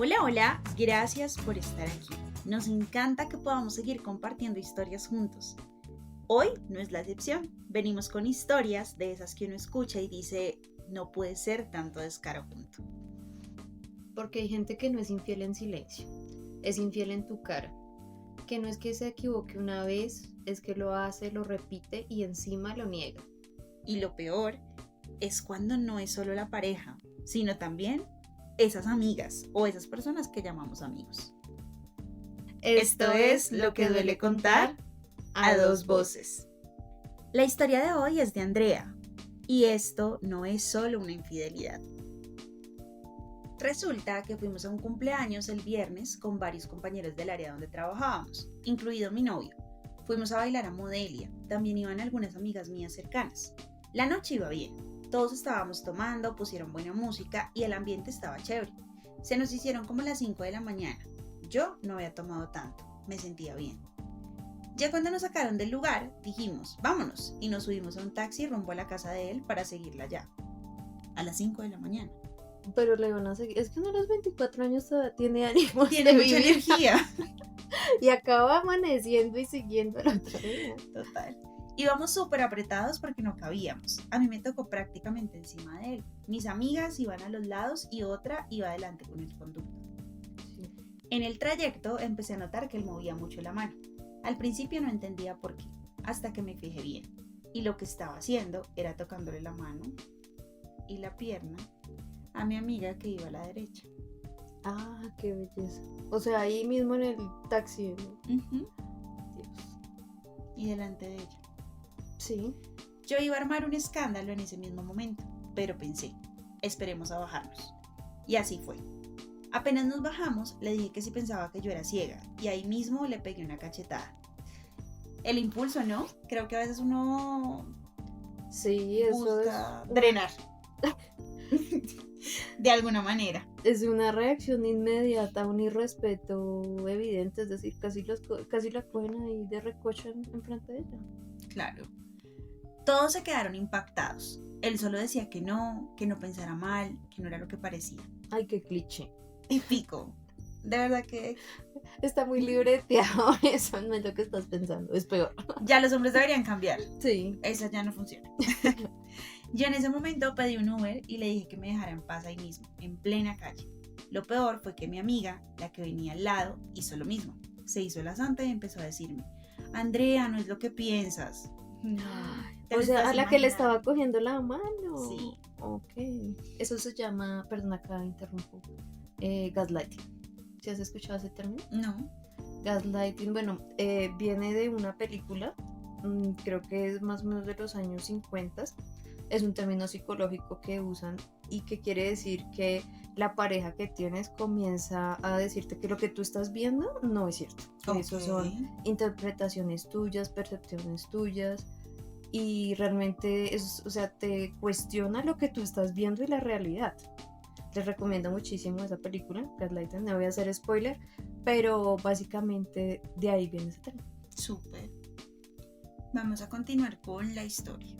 Hola, hola, gracias por estar aquí. Nos encanta que podamos seguir compartiendo historias juntos. Hoy no es la excepción. Venimos con historias de esas que uno escucha y dice, no puede ser tanto descaro junto. Porque hay gente que no es infiel en silencio, es infiel en tu cara. Que no es que se equivoque una vez, es que lo hace, lo repite y encima lo niega. Y lo peor es cuando no es solo la pareja, sino también esas amigas o esas personas que llamamos amigos. Esto es Lo que duele contar a dos voces. La historia de hoy es de Andrea y esto no es solo una infidelidad. Resulta que fuimos a un cumpleaños el viernes con varios compañeros del área donde trabajábamos, incluido mi novio. Fuimos a bailar a Modelia, también iban algunas amigas mías cercanas. La noche iba bien, todos estábamos tomando, pusieron buena música y el ambiente estaba chévere. Se nos hicieron como las 5 de la mañana. Yo no había tomado tanto, me sentía bien. Ya cuando nos sacaron del lugar, dijimos, vámonos, y nos subimos a un taxi rumbo a la casa de él para seguirla allá. A las 5 de la mañana. Pero le van a seguir. Es que uno a los 24 años todavía tiene ánimos Tiene de mucha vivir. energía. Y acaba amaneciendo y siguiendo el otro día. Total. Íbamos súper apretados porque no cabíamos. A mí me tocó prácticamente encima de él. Mis amigas iban a los lados y otra iba adelante con el conducto. Sí. En el trayecto empecé a notar que él movía mucho la mano. Al principio no entendía por qué, hasta que me fijé bien. Y lo que estaba haciendo era tocándole la mano y la pierna a mi amiga que iba a la derecha. Ah, qué belleza. O sea, ahí mismo en el taxi. Uh-huh. Dios. Y delante de ella. Sí. Yo iba a armar un escándalo en ese mismo momento, pero pensé, esperemos a bajarnos. Y así fue. Apenas nos bajamos, le dije que si pensaba que yo era ciega, y ahí mismo le pegué una cachetada. El impulso, ¿no? Creo que a veces uno Sí, eso busca es drenar. De alguna manera. Es una reacción inmediata, un irrespeto evidente, es decir, casi la cogen ahí de recocha enfrente de ella. Claro. Todos se quedaron impactados. Él solo decía que no pensara mal, que no era lo que parecía. Ay, qué cliché. Y pico. De verdad que Está muy libreteado, eso no es lo que estás pensando, es peor. ya los hombres deberían cambiar. Sí. Esa ya no funciona. Yo en ese momento pedí un Uber y le dije que me dejara en paz ahí mismo, en plena calle. Lo peor fue que mi amiga, la que venía al lado, hizo lo mismo. Se hizo la santa y empezó a decirme, Andrea, no es lo que piensas. No, O sea, a la que le estaba cogiendo la mano. Sí. Ok. Eso se llama, perdón, acá interrumpo, gaslighting. ¿Sí has escuchado ese término? No. Gaslighting, bueno, viene de una película, creo que es más o menos de los años 50. Es un término psicológico que usan y que quiere decir que la pareja que tienes comienza a decirte que lo que tú estás viendo no es cierto. Okay. Eso son interpretaciones tuyas, percepciones tuyas y realmente o sea, te cuestiona lo que tú estás viendo y la realidad. Les recomiendo muchísimo esa película, Gaslighting, no voy a hacer spoiler, pero básicamente de ahí viene ese término. Súper. Vamos a continuar con la historia.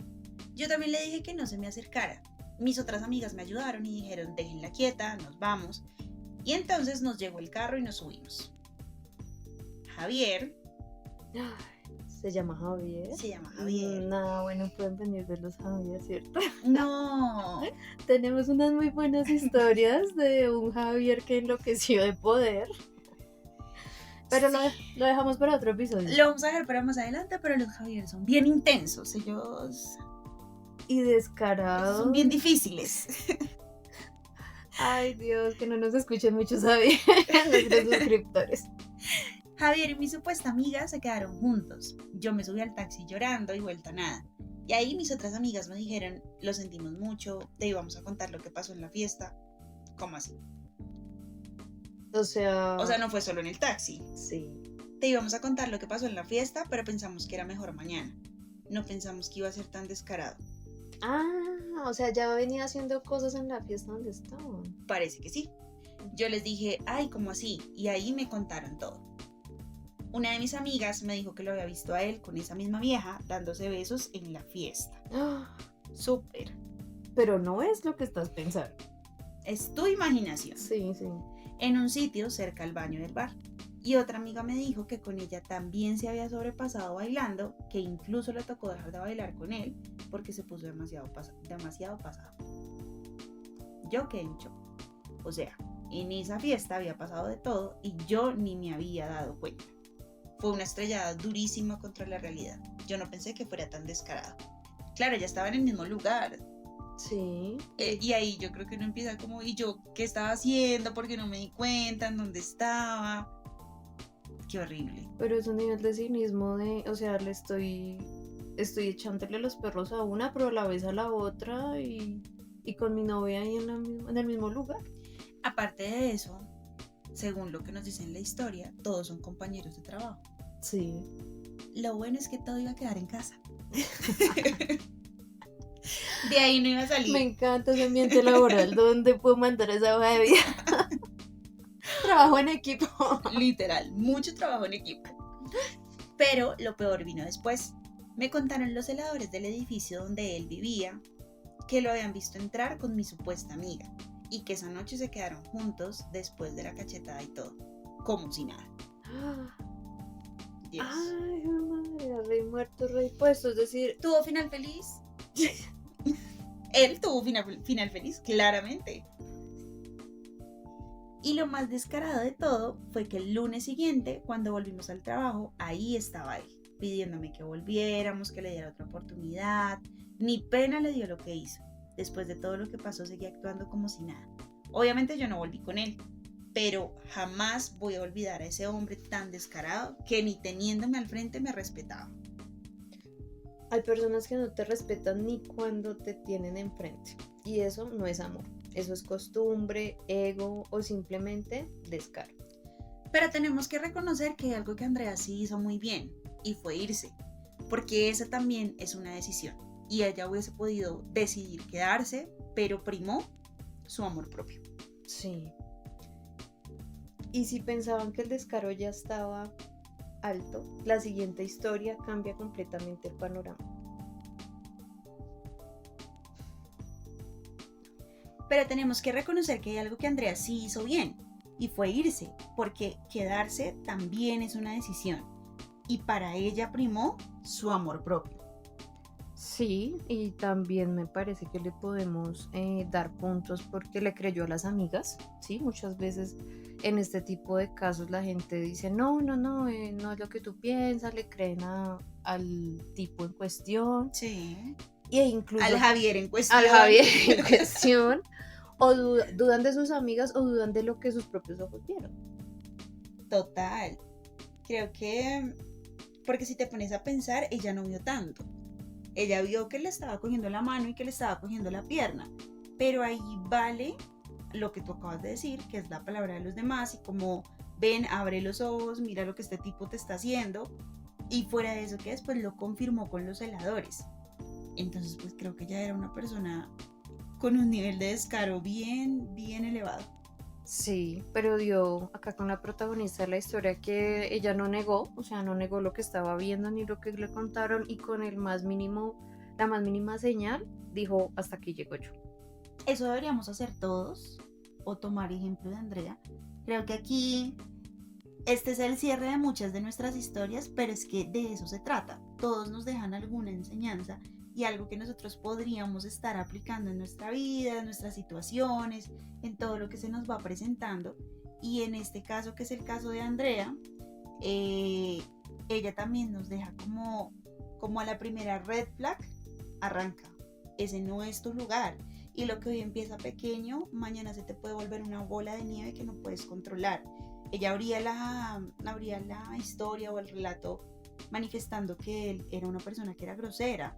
Yo también le dije que no se me acercara. Mis otras amigas me ayudaron y dijeron, déjenla quieta, nos vamos. Y entonces nos llegó el carro y nos subimos. Javier. ¿Se llama Javier? Se llama Javier. No, bueno, pueden venir de los Javier, ¿cierto? No. Tenemos unas muy buenas historias de un Javier que enloqueció de poder. Pero sí. lo dejamos para otro episodio. Lo vamos a dejar para más adelante, pero los Javier son bien intensos. Ellos... Y descarados. Son bien difíciles. Ay, Dios, que no nos escuchen muchos Javier, nuestros suscriptores. Javier y mi supuesta amiga se quedaron juntos. Yo me subí al taxi llorando y vuelta a nada. Y ahí mis otras amigas me dijeron, lo sentimos mucho, te íbamos a contar lo que pasó en la fiesta. ¿Cómo así? O sea, no fue solo en el taxi. Sí. Te íbamos a contar lo que pasó en la fiesta, pero pensamos que era mejor mañana. No pensamos que iba a ser tan descarado. Ah, o sea, ya venía haciendo cosas en la fiesta donde estaban. Parece que sí. Yo les dije, ay, ¿cómo así? Y ahí me contaron todo. Una de mis amigas me dijo que lo había visto a él con esa misma vieja dándose besos en la fiesta. Súper. Pero no es lo que estás pensando. Es tu imaginación. Sí, sí. en un sitio cerca al baño del bar. Y otra amiga me dijo que con ella también se había sobrepasado bailando, que incluso le tocó dejar de bailar con él porque se puso demasiado pasado. Yo quedé en shock. O sea, en esa fiesta había pasado de todo y yo ni me había dado cuenta. Fue una estrellada durísima contra la realidad. Yo no pensé que fuera tan descarado. Claro, ya estaba en el mismo lugar. Sí. Y ahí yo creo que uno empieza como, ¿y yo qué estaba haciendo? ¿Por qué no me di cuenta? ¿En dónde estaba? Qué horrible. Pero es un nivel de cinismo de, o sea, estoy echándole los perros a una, pero a la vez a la otra y con mi novia ahí en el mismo lugar. Aparte de eso, según lo que nos dice en la historia, todos son compañeros de trabajo. Sí. Lo bueno es que todo iba a quedar en casa. De ahí no iba a salir. Me encanta ese ambiente laboral donde puedo mandar esa hoja de vida. Trabajo en equipo. Literal, mucho trabajo en equipo. Pero lo peor vino después. Me contaron los celadores del edificio donde él vivía que lo habían visto entrar con mi supuesta amiga y que esa noche se quedaron juntos después de la cachetada y todo, como si nada. Dios. Ay, madre, rey muerto, rey puesto, es decir... ¿Tuvo final feliz? Él tuvo final feliz, claramente. Y lo más descarado de todo fue que el lunes siguiente, cuando volvimos al trabajo, ahí estaba él, pidiéndome que volviéramos, que le diera otra oportunidad. Ni pena le dio lo que hizo. Después de todo lo que pasó, seguía actuando como si nada. Obviamente yo no volví con él, pero jamás voy a olvidar a ese hombre tan descarado que ni teniéndome al frente me respetaba. Hay personas que no te respetan ni cuando te tienen enfrente, y eso no es amor. Eso es costumbre, ego o simplemente descaro. Pero tenemos que reconocer que hay algo que Andrea sí hizo muy bien, y fue irse, porque esa también es una decisión, y ella hubiese podido decidir quedarse, pero primó su amor propio. Sí. Y si pensaban que el descaro ya estaba alto, la siguiente historia cambia completamente el panorama. Pero tenemos que reconocer que hay algo que Andrea sí hizo bien, y fue irse, porque quedarse también es una decisión, y para ella primó su amor propio. Sí, y también me parece que le podemos dar puntos porque le creyó a las amigas, ¿sí? Muchas veces en este tipo de casos la gente dice, no es lo que tú piensas, le creen al tipo en cuestión. Sí. E incluso Al Javier en cuestión. Al Javier en cuestión. O dudan de sus amigas o dudan de lo que sus propios ojos vieron. Total. Creo que, porque si te pones a pensar, ella no vio tanto. Ella vio que le estaba cogiendo la mano y que le estaba cogiendo la pierna. Pero ahí vale lo que tú acabas de decir, que es la palabra de los demás y como, ven, abre los ojos, mira lo que este tipo te está haciendo. Y fuera de eso, que después lo confirmó con los celadores. Entonces, pues creo que ella era una persona con un nivel de descaro bien elevado. Sí, pero dio acá con la protagonista de la historia que ella no negó, o sea, no negó lo que estaba viendo ni lo que le contaron y con la más mínima señal dijo, hasta aquí llego yo. Eso deberíamos hacer todos o tomar ejemplo de Andrea. Creo que aquí este es el cierre de muchas de nuestras historias, pero es que de eso se trata. Todos nos dejan alguna enseñanza y algo que nosotros podríamos estar aplicando en nuestra vida, en nuestras situaciones, en todo lo que se nos va presentando. Y en este caso, que es el caso de Andrea, ella también nos deja como a la primera red flag, arranca. Ese no es tu lugar. Y lo que hoy empieza pequeño, mañana se te puede volver una bola de nieve que no puedes controlar. Ella abría la historia o el relato manifestando que él era una persona que era grosera.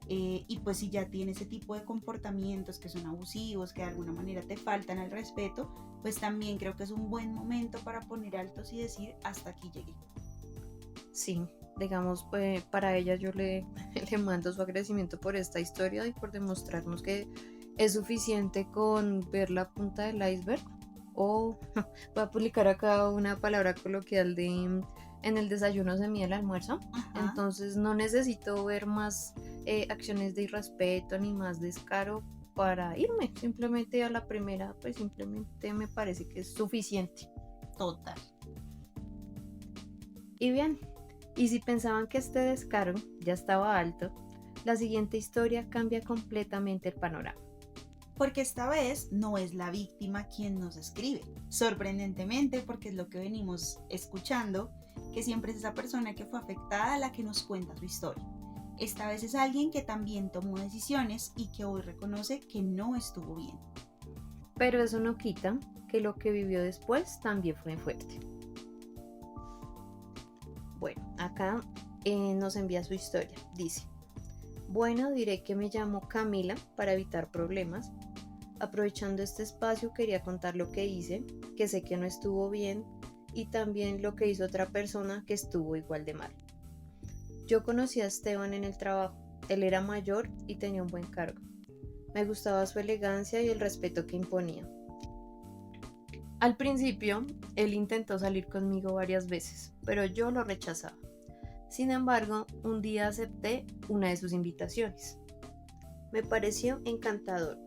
Y pues si ya tiene ese tipo de comportamientos que son abusivos, que de alguna manera te faltan al respeto, pues también creo que es un buen momento para poner altos y decir, hasta aquí llegué. Sí, digamos, para ella yo le mando su agradecimiento por esta historia y por demostrarnos que es suficiente con ver la punta del iceberg. O voy a publicar acá una palabra coloquial de en el desayuno se mide el almuerzo. Entonces no necesito ver más acciones de irrespeto ni más descaro para irme. Simplemente a la primera, pues simplemente me parece que es suficiente. Total. Y bien, y si pensaban que este descaro ya estaba alto, la siguiente historia cambia completamente el panorama. Porque esta vez no es la víctima quien nos escribe. Sorprendentemente, porque es lo que venimos escuchando, que siempre es esa persona que fue afectada la que nos cuenta su historia. Esta vez es alguien que también tomó decisiones y que hoy reconoce que no estuvo bien. Pero eso no quita que lo que vivió después también fue fuerte. Bueno, acá nos envía su historia. Dice: bueno, diré que me llamo Camila para evitar problemas. Aprovechando este espacio quería contar lo que hice, que sé que no estuvo bien, y también lo que hizo otra persona que estuvo igual de mal. Yo conocí a Esteban en el trabajo. Él era mayor y tenía un buen cargo. Me gustaba su elegancia y el respeto que imponía. Al principio, él intentó salir conmigo varias veces, pero yo lo rechazaba. Sin embargo, un día acepté una de sus invitaciones. Me pareció encantador,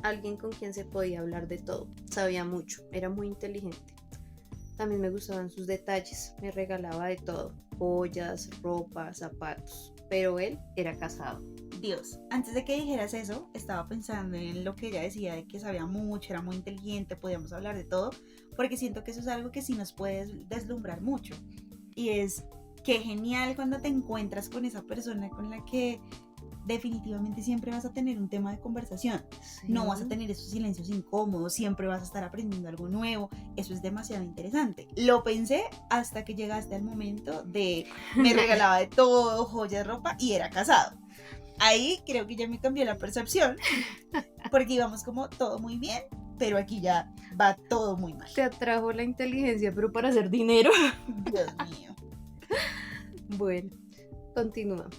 alguien con quien se podía hablar de todo, sabía mucho, era muy inteligente. También me gustaban sus detalles, me regalaba de todo, joyas, ropa, zapatos, pero él era casado. Dios, antes de que dijeras eso, estaba pensando en lo que ella decía de que sabía mucho, era muy inteligente, podíamos hablar de todo, porque siento que eso es algo que sí nos puede deslumbrar mucho. Y es que genial cuando te encuentras con esa persona con la que definitivamente siempre vas a tener un tema de conversación. Sí. No vas a tener esos silencios incómodos, siempre vas a estar aprendiendo algo nuevo. Eso es demasiado interesante. Lo pensé hasta que llegaste al momento de me regalaba de todo, joyas, ropa, y era casado. Ahí creo que ya me cambió la percepción, porque íbamos como todo muy bien, pero aquí ya va todo muy mal. Te atrajo la inteligencia, pero para hacer dinero. Dios mío. Bueno, continúa.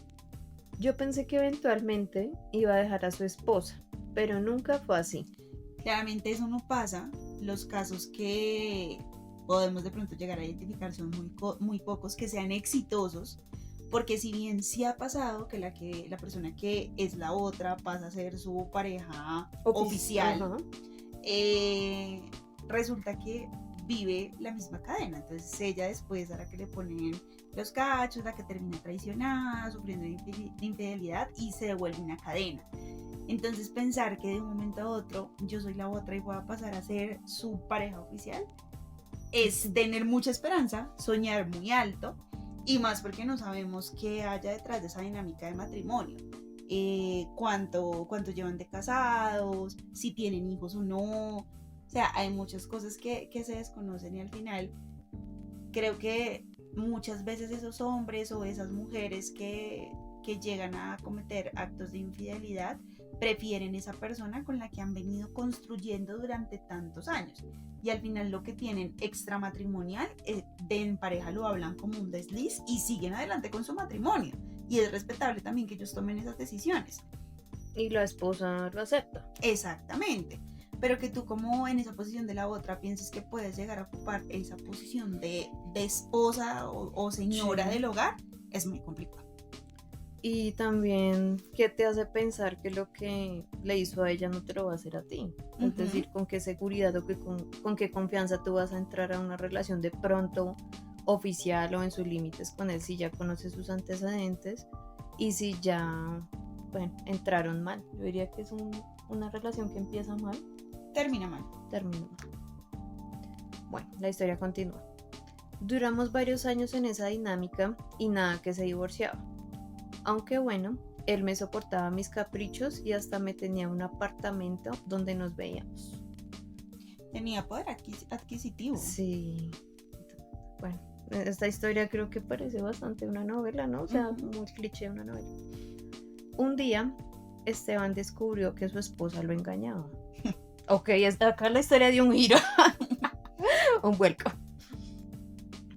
Yo pensé que eventualmente iba a dejar a su esposa, pero nunca fue así. Claramente eso no pasa. Los casos que podemos de pronto llegar a identificar son muy pocos que sean exitosos, porque si bien sí ha pasado que la persona que es la otra pasa a ser su pareja oficial, resulta que vive la misma cadena. Entonces ella después a la que le ponen los cachos, la que termina traicionada, sufriendo de infidelidad, y se devuelve una cadena. Entonces pensar que de un momento a otro yo soy la otra y voy a pasar a ser su pareja oficial es tener mucha esperanza, soñar muy alto, y más porque no sabemos qué haya detrás de esa dinámica de matrimonio. Cuánto llevan de casados, si tienen hijos o no. O sea, hay muchas cosas que se desconocen, y al final creo que muchas veces esos hombres o esas mujeres que llegan a cometer actos de infidelidad prefieren esa persona con la que han venido construyendo durante tantos años, y al final lo que tienen extramatrimonial de en pareja lo hablan como un desliz y siguen adelante con su matrimonio, y es respetable también que ellos tomen esas decisiones. Y la esposa lo acepta. Exactamente. Pero que tú, como en esa posición de la otra, pienses que puedes llegar a ocupar esa posición de esposa o señora sí. del hogar, es muy complicado. Y también, ¿qué te hace pensar que lo que le hizo a ella no te lo va a hacer a ti? Es decir, ¿con qué seguridad o con qué confianza tú vas a entrar a una relación de pronto oficial o en sus límites con él si ya conoces sus antecedentes y si ya, bueno, entraron mal? Yo diría que es una relación que empieza mal. Termina mal. Bueno, la historia continúa. Duramos varios años en esa dinámica y nada que se divorciaba. Aunque bueno, él me soportaba mis caprichos y hasta me tenía un apartamento donde nos veíamos. Tenía poder adquisitivo. Sí. Bueno, esta historia creo que parece bastante una novela, ¿no? O sea, muy cliché de una novela. Un día, Esteban descubrió que su esposa lo engañaba. Ok, acá la historia de un giro. Un vuelco.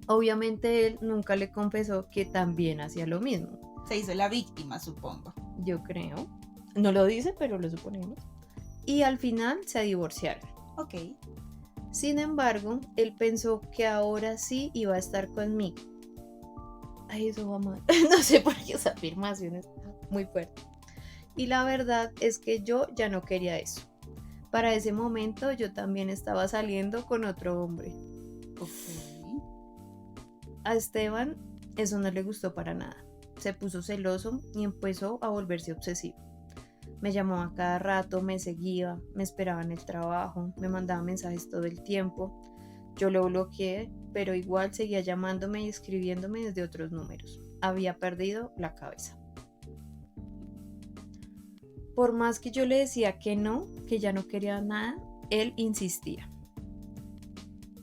Obviamente él nunca le confesó que también hacía lo mismo. Se hizo la víctima, supongo. Yo creo. No lo dice, pero lo suponemos. Y al final se divorciaron. Ok. Sin embargo, él pensó que ahora sí iba a estar conmigo. Ay, eso va mal. No sé por qué esa afirmación es muy fuerte. Y la verdad es que yo ya no quería eso. Para ese momento yo también estaba saliendo con otro hombre. Ok. A Esteban eso no le gustó para nada. Se puso celoso y empezó a volverse obsesivo. Me llamaba cada rato, me seguía, me esperaba en el trabajo, me mandaba mensajes todo el tiempo. Yo lo bloqueé, pero igual seguía llamándome y escribiéndome desde otros números. Había perdido la cabeza. Por más que yo le decía que no, que ya no quería nada, él insistía.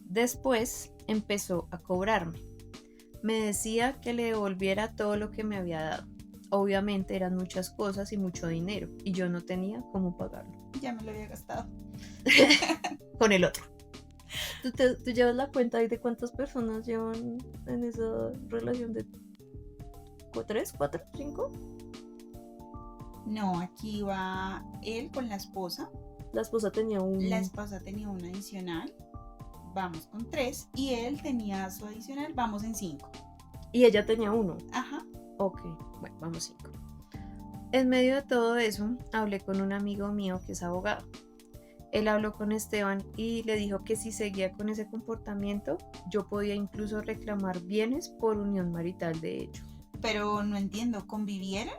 Después empezó a cobrarme. Me decía que le devolviera todo lo que me había dado. Obviamente eran muchas cosas y mucho dinero, y yo no tenía cómo pagarlo. Ya me lo había gastado. Con el otro. ¿Tú llevas la cuenta ahí de cuántas personas llevan en esa relación de 3, 4, 5? No, aquí va él con la esposa. La esposa tenía un... La esposa tenía un adicional. Vamos con 3. Y él tenía su adicional. Vamos en 5. Y ella tenía 1. Ajá. Ok, bueno, vamos 5. En medio de todo eso, hablé con un amigo mío que es abogado. Él habló con Esteban y le dijo que si seguía con ese comportamiento, yo podía incluso reclamar bienes por unión marital de hecho. Pero no entiendo, ¿convivieron?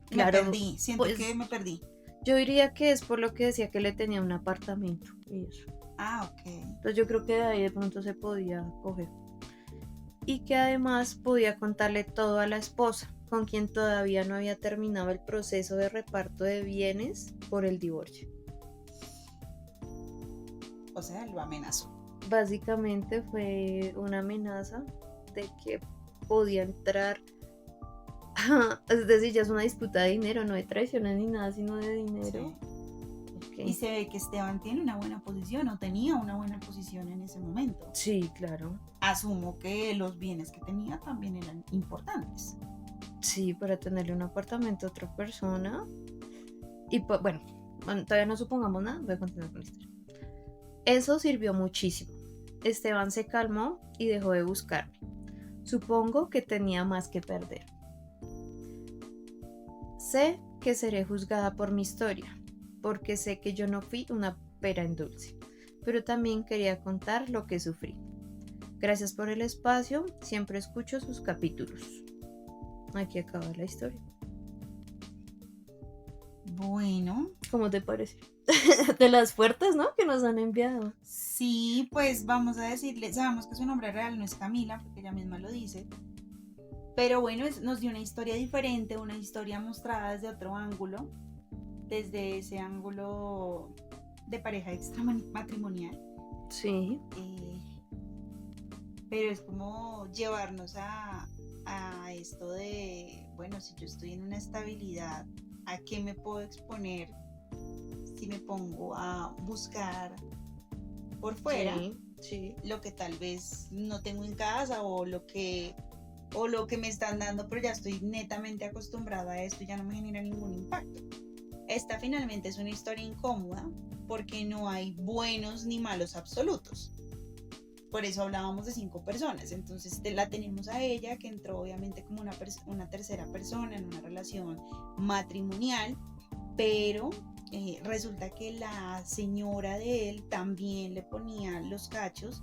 Claro, me perdí, siento pues, que me perdí. Yo diría que es por lo que decía que le tenía un apartamento y eso. Ah, ok. Entonces yo creo que de ahí de pronto se podía coger. Y que además podía contarle todo a la esposa, con quien todavía no había terminado el proceso de reparto de bienes por el divorcio. O sea, lo amenazó. Básicamente fue una amenaza de que podía entrar, es decir, ya es una disputa de dinero, no de traiciones ni nada, sino de dinero. Sí. Okay. Y se ve que Esteban tiene una buena posición o tenía una buena posición en ese momento. Sí, claro. Asumo que los bienes que tenía también eran importantes. Sí, para tenerle un apartamento a otra persona. Y pues, bueno, todavía no supongamos nada, voy a continuar con la historia. Eso sirvió muchísimo. Esteban se calmó y dejó de buscarme. Supongo que tenía más que perder. Sé que seré juzgada por mi historia, porque sé que yo no fui una pera en dulce, pero también quería contar lo que sufrí. Gracias por el espacio, siempre escucho sus capítulos. Aquí acaba la historia. Bueno. ¿Cómo te parece? De las fuertes, ¿no? Que nos han enviado. Sí, pues vamos a decirle, sabemos que su nombre real no es Camila, porque ella misma lo dice. Pero bueno, nos dio una historia diferente, una historia mostrada desde otro ángulo, desde ese ángulo de pareja extramatrimonial. Sí. Pero es como llevarnos a esto de, bueno, si yo estoy en una estabilidad, ¿a qué me puedo exponer si me pongo a buscar por fuera sí. lo que tal vez no tengo en casa o lo que me están dando, pero ya estoy netamente acostumbrada a esto y ya no me genera ningún impacto? Esta finalmente es una historia incómoda porque no hay buenos ni malos absolutos. Por eso hablábamos de 5 personas. Entonces la tenemos a ella, que entró obviamente como una tercera persona en una relación matrimonial, pero resulta que la señora de él también le ponía los cachos,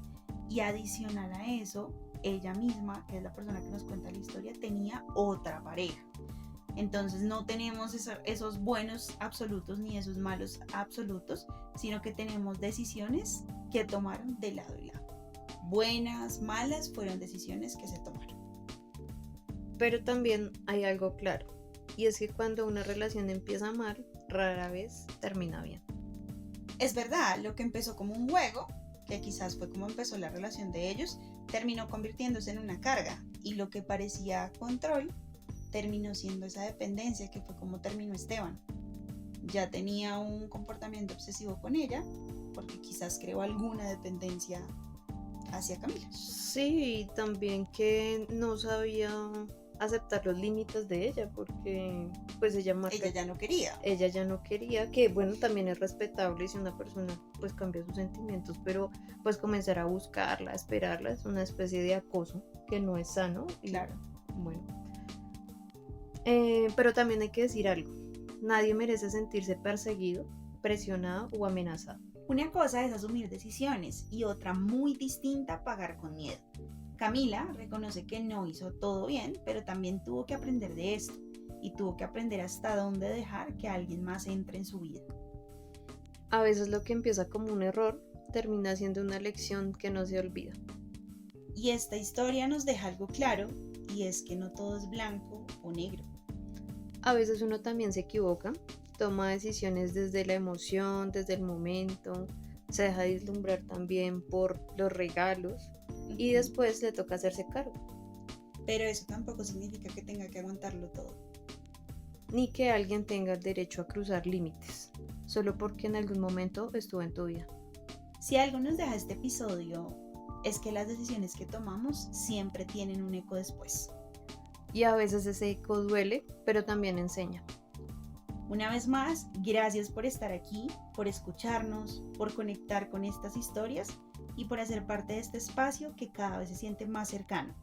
y adicional a eso, ella misma, que es la persona que nos cuenta la historia, tenía otra pareja. Entonces no tenemos esos buenos absolutos ni esos malos absolutos, sino que tenemos decisiones que tomaron de lado y lado. Buenas, malas, fueron decisiones que se tomaron. Pero también hay algo claro, y es que cuando una relación empieza mal, rara vez termina bien. Es verdad, lo que empezó como un juego, que quizás fue como empezó la relación de ellos, terminó convirtiéndose en una carga, y lo que parecía control terminó siendo esa dependencia, que fue como terminó Esteban. Ya tenía un comportamiento obsesivo con ella, porque quizás creó alguna dependencia hacia Camila. Sí, y también que no sabía aceptar los límites de ella, porque pues ella ya no quería. Ella ya no quería, que bueno, también es respetable si una persona pues cambia sus sentimientos, pero pues comenzar a buscarla, a esperarla, es una especie de acoso que no es sano. Claro. Bueno. Pero también hay que decir algo. nadie merece sentirse perseguido, presionado o amenazado. Una cosa es asumir decisiones y otra muy distinta, pagar con miedo. Camila reconoce que no hizo todo bien, pero también tuvo que aprender de esto y tuvo que aprender hasta dónde dejar que alguien más entre en su vida. A veces lo que empieza como un error termina siendo una lección que no se olvida. Y esta historia nos deja algo claro, y es que no todo es blanco o negro. A veces uno también se equivoca, toma decisiones desde la emoción, desde el momento, se deja deslumbrar también por los regalos y después le toca hacerse cargo. Pero eso tampoco significa que tenga que aguantarlo todo. Ni que alguien tenga el derecho a cruzar límites, solo porque en algún momento estuvo en tu vida. Si algo nos deja este episodio, es que las decisiones que tomamos siempre tienen un eco después. Y a veces ese eco duele, pero también enseña. Una vez más, gracias por estar aquí, por escucharnos, por conectar con estas historias y por hacer parte de este espacio que cada vez se siente más cercano,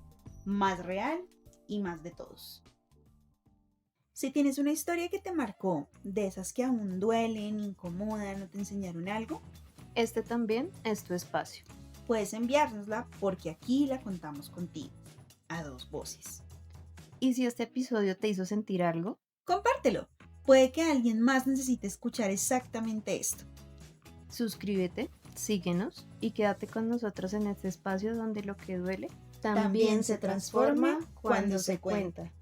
más real y más de todos. Si tienes una historia que te marcó, de esas que aún duelen, incomodan o te enseñaron algo, este también es tu espacio. Puedes enviárnosla porque aquí la contamos contigo, a dos voces. Y si este episodio te hizo sentir algo, compártelo. Puede que alguien más necesite escuchar exactamente esto. Suscríbete, síguenos y quédate con nosotros en este espacio donde lo que duele también se transforma cuando se cuenta.